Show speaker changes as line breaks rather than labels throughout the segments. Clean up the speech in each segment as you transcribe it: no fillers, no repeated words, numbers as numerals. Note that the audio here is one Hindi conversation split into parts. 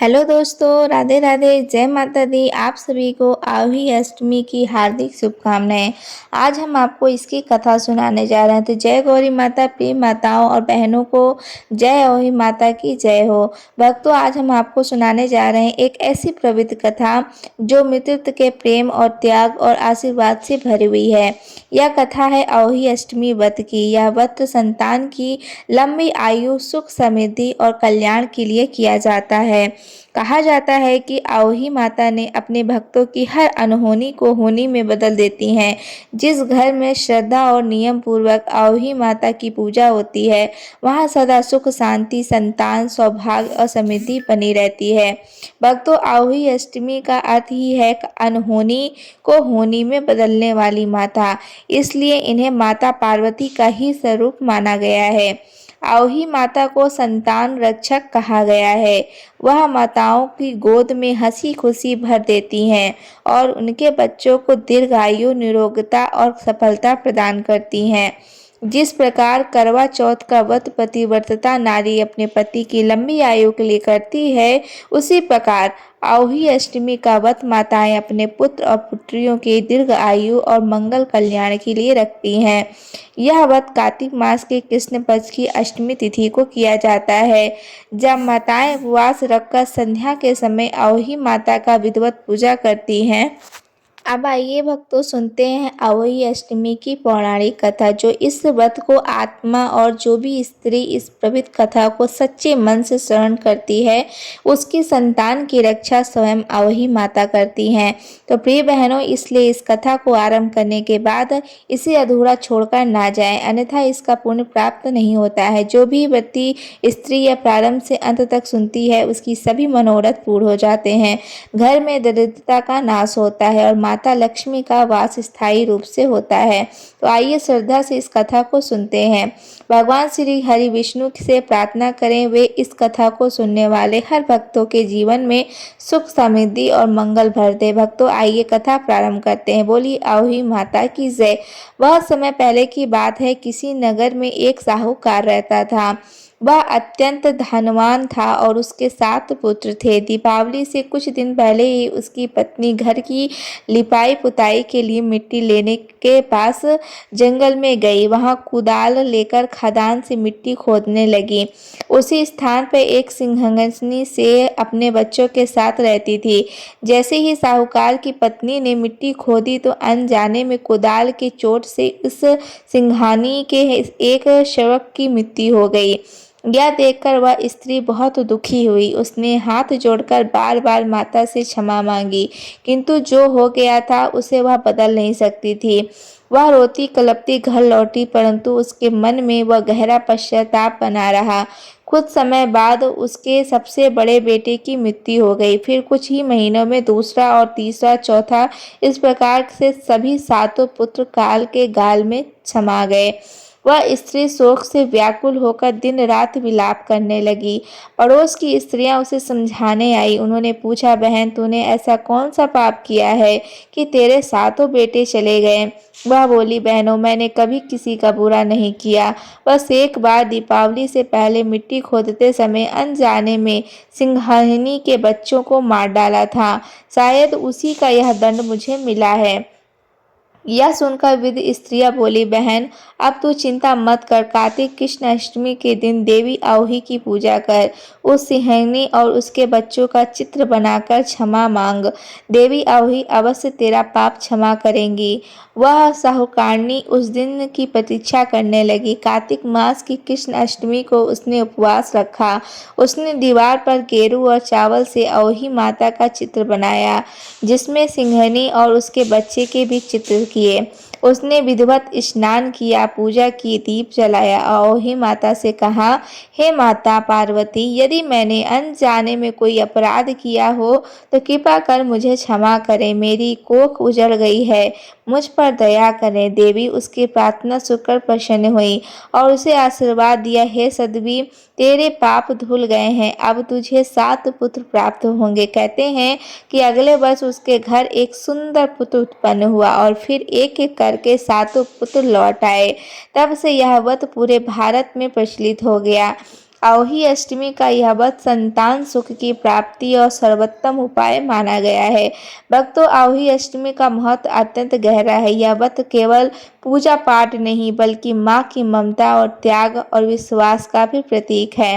हेलो दोस्तों, राधे राधे, जय माता दी। आप सभी को आवी अष्टमी की हार्दिक शुभकामनाएं। आज हम आपको इसकी कथा सुनाने जा रहे हैं। तो जय गौरी माता, प्रिय माताओं और बहनों को जय अहोई माता की जय हो। भक्तों, आज हम आपको सुनाने जा रहे हैं एक ऐसी पवित्र कथा जो मातृत्व के प्रेम और त्याग और आशीर्वाद से भरी हुई है। यह कथा है अहोई अष्टमी व्रत की। यह व्रत संतान की लंबी आयु, सुख, समृद्धि और कल्याण के लिए किया जाता है। कहा जाता है कि अहोई माता ने अपने भक्तों की हर अनहोनी को होनी में बदल देती हैं। जिस घर में श्रद्धा और नियम पूर्वक अहोई माता की पूजा होती है, वहाँ सदा सुख, शांति, संतान, सौभाग्य और समृद्धि बनी रहती है। भक्तों, अहोई अष्टमी का अर्थ ही है अनहोनी को होनी में बदलने वाली माता। इसलिए इन्हें माता पार्वती का ही स्वरूप माना गया है। अहोई माता को संतान रक्षक कहा गया है। वह माताओं की गोद में हंसी खुशी भर देती हैं और उनके बच्चों को दीर्घायु, निरोगता और सफलता प्रदान करती हैं। जिस प्रकार करवा चौथ का व्रत पतिव्रता नारी अपने पति की लंबी आयु के लिए करती है, उसी प्रकार अहोई अष्टमी का व्रत माताएं अपने पुत्र और पुत्रियों की दीर्घ आयु और मंगल कल्याण के लिए रखती हैं। यह व्रत कार्तिक मास के कृष्ण पक्ष की अष्टमी तिथि को किया जाता है, जब माताएं उपवास रखकर संध्या के समय अहोई माता का विधिवत पूजा करती हैं। अब आइए भक्तों, सुनते हैं अहोई अष्टमी की पौराणिक कथा। जो इस व्रत को आत्मा और जो भी स्त्री इस पवित्र कथा को सच्चे मन से श्रवण करती है, उसकी संतान की रक्षा स्वयं अहोई माता करती हैं। तो प्रिय बहनों, इसलिए इस कथा को आरंभ करने के बाद इसे अधूरा छोड़कर ना जाएं, अन्यथा इसका पुण्य प्राप्त नहीं होता है। जो भी व्रती स्त्री या प्रारंभ से अंत तक सुनती है, उसकी सभी मनोरथ पूर्ण हो जाते हैं। घर में दरिद्रता का नाश होता है और माता लक्ष्मी का वास स्थायी रूप से होता है। तो आइए श्रद्धा से इस कथा को सुनते हैं। भगवान श्री हरि विष्णु से प्रार्थना करें, वे इस कथा को सुनने वाले हर भक्तों के जीवन में सुख, समृद्धि और मंगल भर दे। भक्तों, आइए कथा प्रारंभ करते हैं। बोली अहोई माता की जय। वह समय पहले की बात है। किसी नगर में एक साहूकार रहता था। वह अत्यंत धनवान था और उसके 7 पुत्र थे। दीपावली से कुछ दिन पहले ही उसकी पत्नी घर की लिपाई पुताई के लिए मिट्टी लेने के पास जंगल में गई। वहां कुदाल लेकर खदान से मिट्टी खोदने लगी। उसी स्थान पर एक सिंहासनी से अपने बच्चों के साथ रहती थी। जैसे ही साहूकार की पत्नी ने मिट्टी खोदी तो अनजाने में कुदाल की चोट से उस सिंहानी के एक शवक की मृत्यु हो गई। यह देखकर वह स्त्री बहुत दुखी हुई। उसने हाथ जोड़कर बार बार माता से क्षमा मांगी, किंतु जो हो गया था उसे वह बदल नहीं सकती थी। वह रोती कलपती घर लौटी, परंतु उसके मन में वह गहरा पश्चाताप बना रहा। कुछ समय बाद उसके सबसे बड़े बेटे की मृत्यु हो गई। फिर कुछ ही महीनों में दूसरा और तीसरा, चौथा, इस प्रकार से सभी 7 पुत्र काल के गाल में समा गए। वह स्त्री शोक से व्याकुल होकर दिन रात विलाप करने लगी। पड़ोस की स्त्रियां उसे समझाने आई। उन्होंने पूछा, बहन, तूने ऐसा कौन सा पाप किया है कि तेरे 7 बेटे चले गए? वह बोली, बहनों, मैंने कभी किसी का बुरा नहीं किया। बस एक बार दीपावली से पहले मिट्टी खोदते समय अनजाने में सिंहासनी के बच्चों को मार डाला था। शायद उसी का यह दंड मुझे मिला है। यह सुनकर वृद्ध स्त्रियां बोली, बहन, अब तू चिंता मत कर। कार्तिक कृष्ण अष्टमी के दिन देवी अहोई की पूजा कर। उस सिंहासनी और उसके बच्चों का चित्र बनाकर क्षमा मांग। देवी अहोई अवश्य तेरा पाप क्षमा करेंगी। वह साहूकारनी उस दिन की प्रतीक्षा करने लगी। कार्तिक मास की कृष्ण अष्टमी को उसने उपवास रखा। उसने दीवार पर गेरू और चावल से अहोई माता का चित्र बनाया, जिसमें सिंहासनी और उसके बच्चे के भी चित्र किए। उसने विधिवत स्नान किया, पूजा की, दीप जलाया। अहोई माता से कहा, हे माता पार्वती, यदि मैंने अनजाने में कोई अपराध किया हो तो कृपा कर मुझे क्षमा करें। मेरी कोख उजड़ गई है, मुझ पर दया करें। देवी उसकी प्रार्थना सुनकर प्रसन्न हुई और उसे आशीर्वाद दिया, हे सदवी, तेरे पाप धुल गए हैं। अब तुझे 7 पुत्र प्राप्त होंगे। कहते हैं कि अगले वर्ष उसके घर एक सुंदर पुत्र उत्पन्न हुआ और फिर एक एक करके 7 पुत्र लौट आए। तब से यह व्रत पूरे भारत में प्रचलित हो गया। अहोई अष्टमी का यह व्रत संतान सुख की प्राप्ति और सर्वोत्तम उपाय माना गया है। भक्तों, अहोई अष्टमी का महत्व अत्यंत गहरा है। यह व्रत केवल पूजा पाठ नहीं बल्कि माँ की ममता और त्याग और विश्वास का भी प्रतीक है।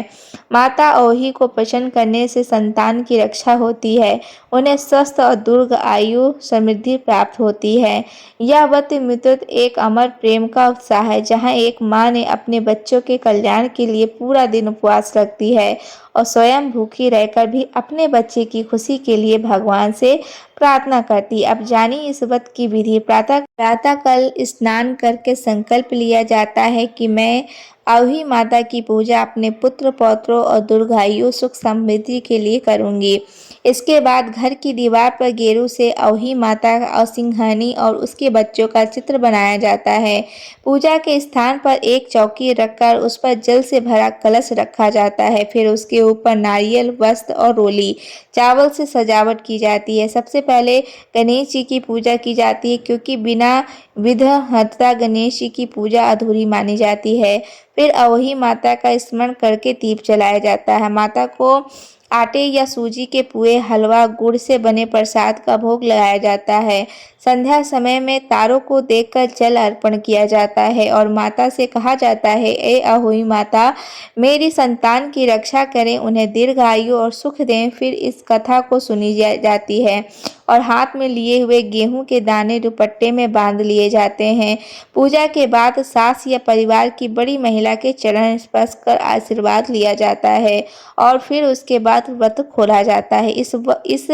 माता अहोई को प्रसन्न करने से संतान की रक्षा होती है, उन्हें स्वस्थ और दीर्घ आयु समृद्धि प्राप्त होती है। यह व्रत मित्रत एक अमर प्रेम का उत्साह है, जहाँ एक माँ ने अपने बच्चों के कल्याण के लिए पूरा दिन उपवास रखती है और स्वयं भूखी रहकर भी अपने बच्चे की खुशी के लिए भगवान से प्रार्थना करती। अब जानिए इस व्रत की विधि। प्रातः काल स्नान करके संकल्प लिया जाता है कि मैं अहोई माता की पूजा अपने पुत्र पौत्रों और दीर्घायु सुख समृद्धि के लिए करूंगी। इसके बाद घर की दीवार पर गेरू से अहोई माता और सिंघानी और उसके बच्चों का चित्र बनाया जाता है। पूजा के स्थान पर एक चौकी रखकर उस पर जल से भरा कलश रखा जाता है। फिर उसके ऊपर नारियल, वस्त्र और रोली चावल से सजावट की जाती है। सबसे पहले गणेश जी की पूजा की जाती है, क्योंकि बिना विघ्नहर्ता गणेश जी की पूजा अधूरी मानी जाती है। फिर अहोई माता का स्मरण करके दीप जलाया जाता है। माता को आटे या सूजी के पुए, हलवा, गुड़ से बने प्रसाद का भोग लगाया जाता है। संध्या समय में तारों को देखकर जल अर्पण किया जाता है और माता से कहा जाता है, ए अहोई माता, मेरी संतान की रक्षा करें, उन्हें दीर्घायु और सुख दें। फिर इस कथा को सुनी जाती है और हाथ में लिए हुए गेहूं के दाने दुपट्टे में बांध लिए जाते हैं। पूजा के बाद सास या परिवार की बड़ी महिला के चरण स्पर्श कर आशीर्वाद लिया जाता है और फिर उसके बाद व्रत खोला जाता है। इस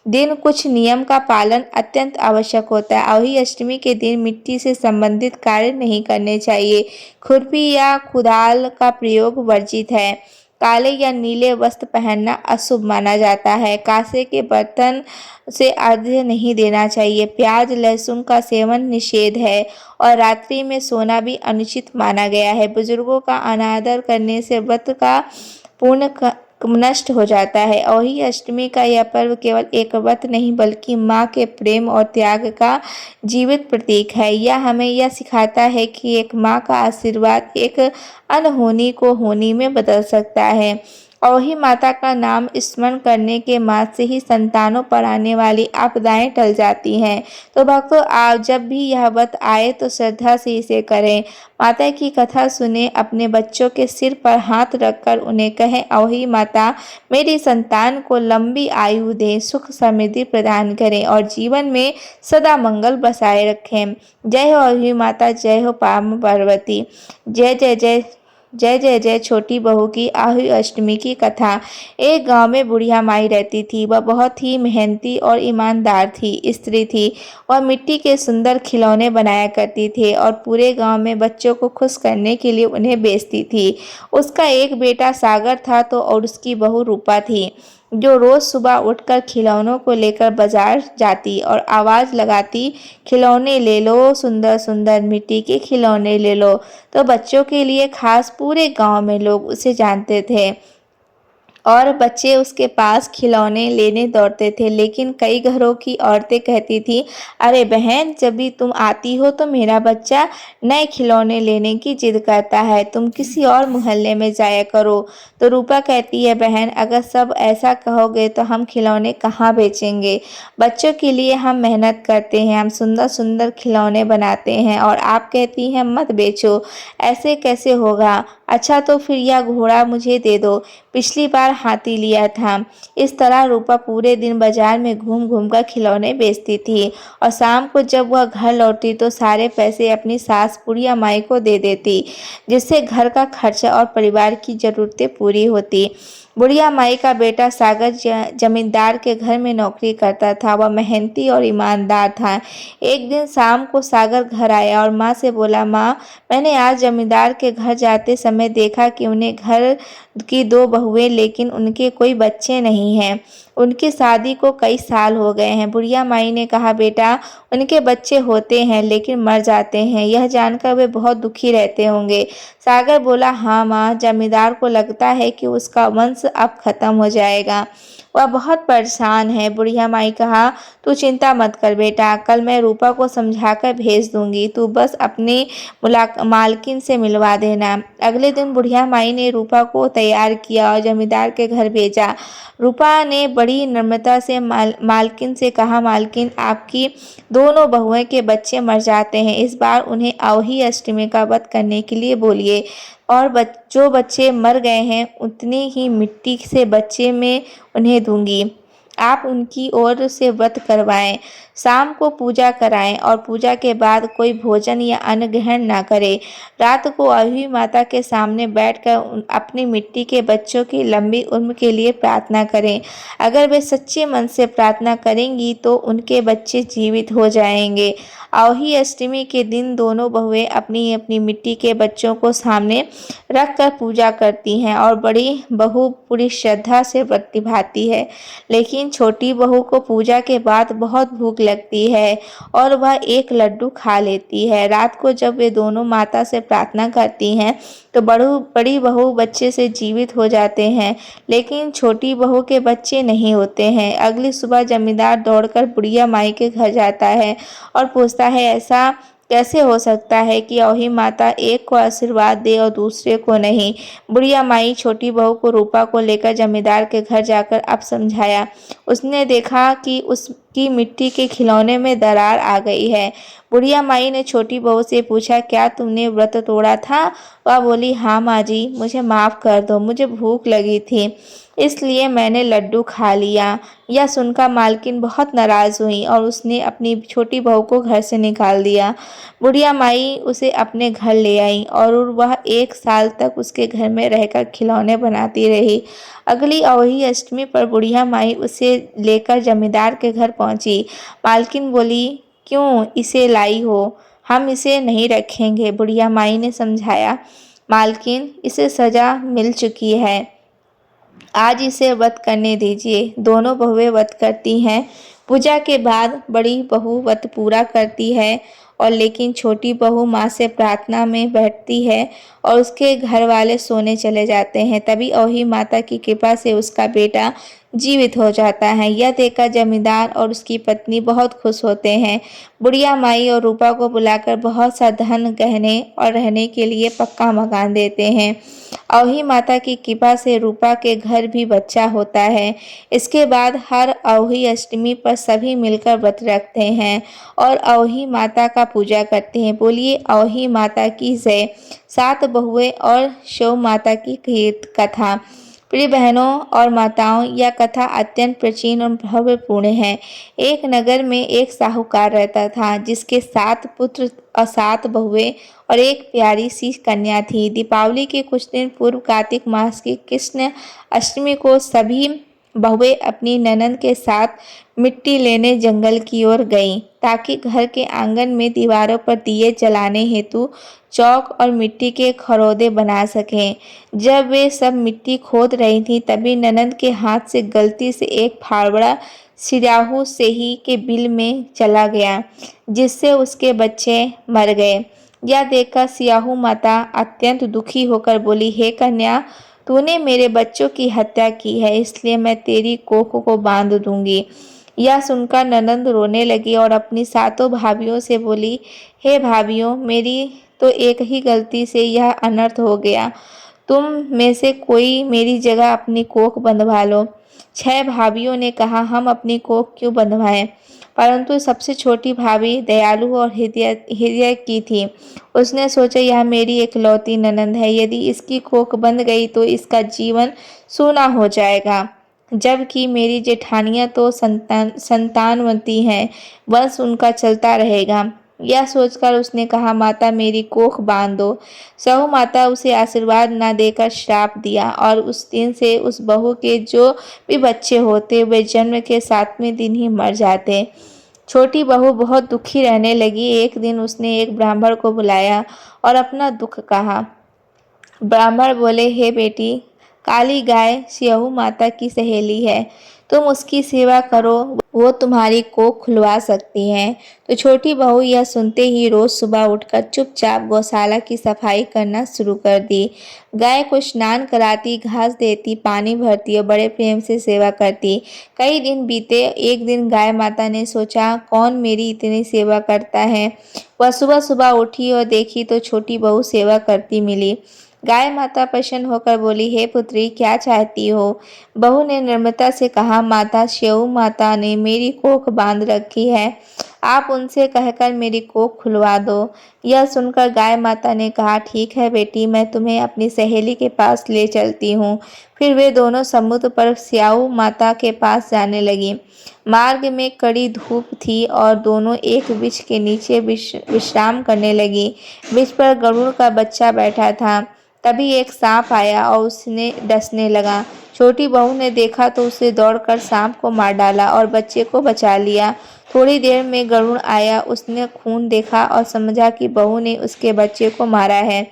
दिन कुछ नियम का पालन अत्यंत आवश्यक होता है। अहोई अष्टमी के दिन मिट्टी से संबंधित कार्य नहीं करने चाहिए। खुरपी या कुदाल का प्रयोग वर्जित है। काले या नीले वस्त्र पहनना अशुभ माना जाता है। कांसे के बर्तन से अर्घ्य नहीं देना चाहिए। प्याज लहसुन का सेवन निषेध है और रात्रि में सोना भी अनुचित माना गया है। बुजुर्गों का अनादर करने से व्रत का पूर्ण नष्ट हो जाता है। अहोई अष्टमी का यह पर्व केवल एक व्रत नहीं बल्कि माँ के प्रेम और त्याग का जीवित प्रतीक है। यह हमें यह सिखाता है कि एक माँ का आशीर्वाद एक अनहोनी को होनी में बदल सकता है। अहोई माता का नाम स्मरण करने के मात्र से ही संतानों पर आने वाली आपदाएं टल जाती हैं। तो भक्तों, आप जब भी यह व्रत आए तो श्रद्धा से इसे करें। माता की कथा सुने, अपने बच्चों के सिर पर हाथ रखकर उन्हें कहें, अहोई माता, मेरी संतान को लंबी आयु दें, सुख समृद्धि प्रदान करें और जीवन में सदा मंगल बसाए रखें। जय हो अहोई माता, जय हो पाम पार्वती। जय जय जय जय जय जय। छोटी बहू की अहोई अष्टमी की कथा। एक गांव में बुढ़िया माई रहती थी। वह बहुत ही मेहनती और ईमानदार स्त्री थी। वह मिट्टी के सुंदर खिलौने बनाया करती थी और पूरे गांव में बच्चों को खुश करने के लिए उन्हें बेचती थी। उसका एक बेटा सागर था तो और उसकी बहू रूपा थी, जो रोज सुबह उठकर खिलौनों को लेकर बाजार जाती और आवाज लगाती, खिलौने ले लो, सुंदर सुंदर मिट्टी के खिलौने ले लो। तो बच्चों के लिए खास पूरे गांव में लोग उसे जानते थे और बच्चे उसके पास खिलौने लेने दौड़ते थे। लेकिन कई घरों की औरतें कहती थी, अरे बहन, जब भी तुम आती हो तो मेरा बच्चा नए खिलौने लेने की जिद करता है, तुम किसी और मोहल्ले में जाया करो। तो रूपा कहती है, बहन, अगर सब ऐसा कहोगे तो हम खिलौने कहाँ बेचेंगे? बच्चों के लिए हम मेहनत करते हैं, हम सुंदर सुंदर खिलौने बनाते हैं और आप कहती हैं मत बेचो, ऐसे कैसे होगा? अच्छा तो फिर यह घोड़ा मुझे दे दो, पिछली बार हाथी लिया था। इस तरह रूपा पूरे दिन बाजार में घूम घूम कर खिलौने बेचती थी और शाम को जब वह घर लौटी तो सारे पैसे अपनी सास बुढ़िया माई को दे देती, जिससे घर का खर्चा और परिवार की जरूरतें पूरी होती। बुढ़िया माई का बेटा सागर जमींदार के घर में नौकरी करता था। वह मेहनती और ईमानदार था। एक दिन शाम को सागर घर आया और माँ से बोला, माँ, मैंने आज जमींदार के घर जाते समय देखा कि उन्हें घर की दो बहुएं, लेकिन उनके कोई बच्चे नहीं हैं। उनकी शादी को कई साल हो गए हैं। बुढ़िया माई ने कहा, बेटा, उनके बच्चे होते हैं लेकिन मर जाते हैं, यह जानकर वे बहुत दुखी रहते होंगे। सागर बोला, हाँ माँ, जमींदार को लगता है कि उसका वंश अब खत्म हो जाएगा। वह बहुत परेशान है। बुढ़िया माई कहा, तू चिंता मत कर बेटा, कल मैं रूपा को समझाकर भेज दूंगी, तू बस अपनी मालकिन से मिलवा देना। अगले दिन बुढ़िया माई ने रूपा को तैयार किया और जमींदार के घर भेजा। रूपा ने बड़ी नम्रता से मालकिन से कहा, मालकिन आपकी दोनों बहुओं के बच्चे मर जाते हैं, इस बार उन्हें अहोई अष्टमी का व्रत करने के लिए बोलिए और जो बच्चे मर गए हैं उतने ही मिट्टी से बच्चे मैं उन्हें दूंगी। आप उनकी ओर से व्रत करवाएं, शाम को पूजा कराएं और पूजा के बाद कोई भोजन या अन्न ग्रहण ना करें। रात को अहोई माता के सामने बैठकर अपनी मिट्टी के बच्चों की लंबी उम्र के लिए प्रार्थना करें। अगर वे सच्चे मन से प्रार्थना करेंगी तो उनके बच्चे जीवित हो जाएंगे। अहोई अष्टमी के दिन दोनों बहुएं अपनी अपनी मिट्टी के बच्चों को सामने रखकर पूजा करती हैं और बड़ी बहू पूरी श्रद्धा से व्रत निभाती है। लेकिन छोटी बहू को पूजा के बाद बहुत भूख लगती है और वह एक लड्डू खा लेती है। रात को जब वे दोनों माता से प्रार्थना करती हैं तो बड़ी बहू बच्चे से जीवित हो जाते हैं, लेकिन छोटी बहू के बच्चे नहीं होते हैं। अगली सुबह जमींदार दौड़कर बुढ़िया माई के घर जाता है और पूछता है, ऐसा कैसे हो सकता है कि अहोई माता एक को आशीर्वाद दे और दूसरे को नहीं। बुढ़िया माई छोटी बहू को रूपा को लेकर जमींदार के घर जाकर अब समझाया। उसने देखा कि उसकी मिट्टी के खिलौने में दरार आ गई है। बुढ़िया माई ने छोटी बहू से पूछा, क्या तुमने व्रत तोड़ा था? वह बोली, हाँ माँ जी, मुझे माफ़ कर दो, मुझे भूख लगी थी इसलिए मैंने लड्डू खा लिया। यह सुनकर मालकिन बहुत नाराज़ हुई और उसने अपनी छोटी बहू को घर से निकाल दिया। बुढ़िया माई उसे अपने घर ले आई और वह 1 साल तक उसके घर में रहकर खिलौने बनाती रही। अगली अहोई अष्टमी पर बुढ़िया माई उसे लेकर जमींदार के घर पहुंची। मालकिन बोली, क्यों इसे लाई हो? हम इसे नहीं रखेंगे। बुढ़िया माई ने समझाया, मालकिन इसे सजा मिल चुकी है, आज इसे व्रत करने दीजिए। दोनों बहुएं व्रत करती हैं। पूजा के बाद बड़ी बहू व्रत पूरा करती है और लेकिन छोटी बहू माँ से प्रार्थना में बैठती है और उसके घर वाले सोने चले जाते हैं। तभी अहोई माता की कृपा से उसका बेटा जीवित हो जाता है। यह देखकर जमींदार और उसकी पत्नी बहुत खुश होते हैं। बुढ़िया माई और रूपा को बुलाकर बहुत सा धन, गहने और रहने के लिए पक्का मकान देते हैं। अहोई माता की कृपा से रूपा के घर भी बच्चा होता है। इसके बाद हर अहोई अष्टमी पर सभी मिलकर व्रत रखते हैं और अहोई माता का पूजा करते हैं। बोलिए अहोई माता की जय। 7 बहुएं और शौ माता की कथा। प्रिय बहनों और माताओं, यह कथा अत्यंत प्राचीन और भव्यपूर्ण है। एक नगर में एक साहूकार रहता था जिसके 7 पुत्र और 7 बहुएं और एक प्यारी सी कन्या थी। दीपावली के कुछ दिन पूर्व कार्तिक मास की कृष्ण अष्टमी को सभी बहुएं अपनी ननद के साथ मिट्टी लेने जंगल की ओर गईं ताकि घर के आंगन में दीवारों पर दिए जलाने हेतु चौक और मिट्टी के खरोदे बना सकें। जब वे सब मिट्टी खोद रही थी तभी ननद के हाथ से गलती से एक फावड़ा सिराहू सेही के बिल में चला गया, जिससे उसके बच्चे मर गए। यह देखकर सियाहू माता अत्यंत दुखी होकर बोली, हे कन्या, तूने मेरे बच्चों की हत्या की है, इसलिए मैं तेरी कोख को बांध दूंगी। यह सुनकर ननद रोने लगी और अपनी 7 भाभियों से बोली, हे भाभियों, मेरी तो एक ही गलती से यह अनर्थ हो गया। तुम में से कोई मेरी जगह अपनी कोख बंधवा लो। 6 भाभियों ने कहा, हम अपनी कोख क्यों बंधवाएं? परंतु सबसे छोटी भाभी दयालु और हृदय की थी। उसने सोचा, यह मेरी इकलौती ननद है, यदि इसकी कोख बंध गई तो इसका जीवन सूना हो जाएगा, जबकि मेरी जेठानियां तो संतानवती हैं, वंश उनका चलता रहेगा। यह सोचकर उसने कहा, माता मेरी कोख बांध दो। सहु माता उसे आशीर्वाद न देकर श्राप दिया और उस दिन से उस बहू के जो भी बच्चे होते वे जन्म के 7वें दिन ही मर जाते। छोटी बहू बहुत दुखी रहने लगी। एक दिन उसने एक ब्राह्मण को बुलाया और अपना दुख कहा। ब्राह्मण बोले, हे बेटी, काली गाय सियाहू माता की सहेली है, तुम उसकी सेवा करो, वो तुम्हारी कोख खुलवा सकती हैं। तो छोटी बहू यह सुनते ही रोज सुबह उठकर चुपचाप गौशाला की सफाई करना शुरू कर दी। गाय को स्नान कराती, घास देती, पानी भरती और बड़े प्रेम से सेवा करती। कई दिन बीते। एक दिन गाय माता ने सोचा, कौन मेरी इतनी सेवा करता है। वह सुबह सुबह उठी और देखी तो छोटी बहू सेवा करती मिली। गाय माता प्रसन्न होकर बोली, हे पुत्री, क्या चाहती हो। बहू ने निर्ममता से कहा, माता, स्याऊ माता ने मेरी कोख बांध रखी है, आप उनसे कहकर मेरी कोख खुलवा दो। यह सुनकर गाय माता ने कहा, ठीक है बेटी, मैं तुम्हें अपनी सहेली के पास ले चलती हूँ। फिर वे दोनों समुद्र पर स्याऊ माता के पास जाने लगी। मार्ग में कड़ी धूप थी और दोनों एक वृक्ष के नीचे विश्राम करने लगी। वृक्ष पर गरुड़ का बच्चा बैठा था। तभी एक सांप आया और उसने डसने लगा। छोटी बहू ने देखा तो उसे दौड़कर सांप को मार डाला और बच्चे को बचा लिया। थोड़ी देर में गरुड़ आया। उसने खून देखा और समझा कि बहू ने उसके बच्चे को मारा है।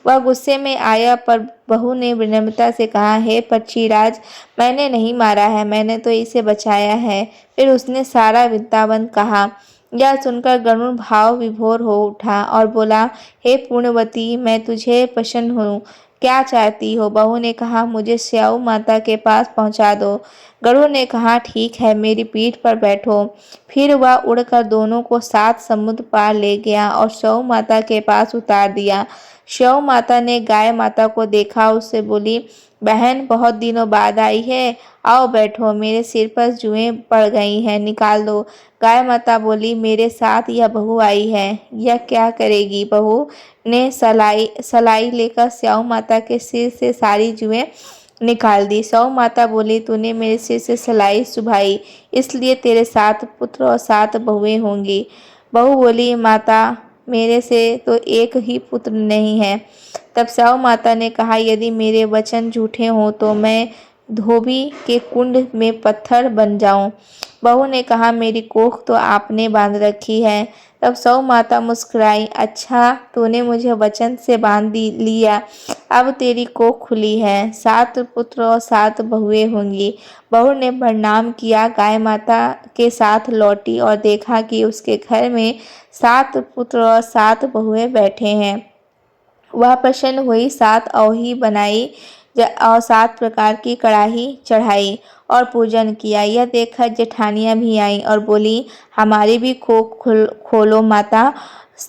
वह गुस्से में आया, पर बहू ने विनम्रता से कहा, हे पक्षीराज, मैंने नहीं मारा है, मैंने तो इसे बचाया है। फिर उसने सारा वृत्तांत कहा। यह सुनकर गरुड़ भाव विभोर हो उठा और बोला, हे पूर्णवती, मैं तुझे प्रसन्न हूँ, क्या चाहती हो। बहू ने कहा, मुझे स्याऊ माता के पास पहुंचा दो। गरुड़ ने कहा, ठीक है, मेरी पीठ पर बैठो। फिर वह उड़कर दोनों को 7 समुद्र पार ले गया और स्याऊ माता के पास उतार दिया। स्याऊ माता ने गाय माता को देखा, उससे बोली, बहन, बहुत दिनों बाद आई है, आओ बैठो, मेरे सिर पर जुएं पड़ गई हैं, निकाल दो। गाय माता बोली, मेरे साथ यह बहू आई है, यह क्या करेगी। बहू ने सलाई लेकर स्याऊ माता के सिर से सारी जुएं निकाल दी। स्याऊ माता बोली, तूने मेरे सिर से सलाई चुभाई, इसलिए तेरे 7 पुत्र और 7 बहुएं होंगी। बहू बोली, माता, मेरे से तो एक ही पुत्र नहीं है। तब स्याऊ माता ने कहा, यदि मेरे वचन झूठे हों तो मैं धोबी के कुंड में पत्थर बन जाऊं। बहू ने कहा, मेरी कोख तो आपने बांध रखी है। तब स्याऊ माता मुस्कुराई, अच्छा, तूने मुझे वचन से बांध लिया, अब तेरी कोख खुली है, 7 पुत्र और 7 बहुएं होंगी। बहू ने प्रणाम किया, गाय माता के साथ लौटी और देखा कि उसके घर में 7 पुत्र और 7 बहुएं बैठे हैं। वह प्रसन्न हुई, 7 अवही बनाई और 7 प्रकार की कड़ाही चढ़ाई और पूजन किया। यह देखकर जेठानियां भी आईं और बोली, हमारी भी कोख खोलो माता।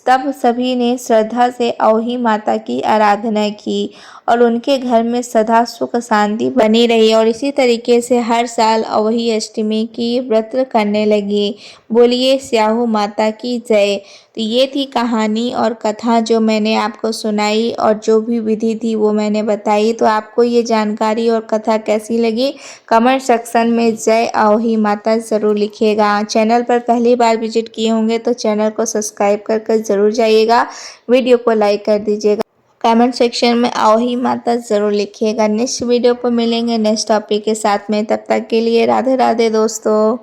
तब सभी ने श्रद्धा से अवही माता की आराधना की और उनके घर में सदा सुख शांति बनी रही और इसी तरीके से हर साल अवही अष्टमी की व्रत करने लगी। बोलिए स्याहू माता की जय। तो ये थी कहानी और कथा जो मैंने आपको सुनाई और जो भी विधि थी वो मैंने बताई। तो आपको ये जानकारी और कथा कैसी लगी, कमेंट सेक्शन में जय अवही माता ज़रूर लिखिएगा। चैनल पर पहली बार विजिट किए होंगे तो चैनल को सब्सक्राइब कर ज़रूर जाइएगा। वीडियो को लाइक कर दीजिएगा। कमेंट सेक्शन में अवही माता ज़रूर लिखिएगा। नेक्स्ट वीडियो पर मिलेंगे नेक्स्ट टॉपिक के साथ में। तब तक के लिए राधे राधे दोस्तों।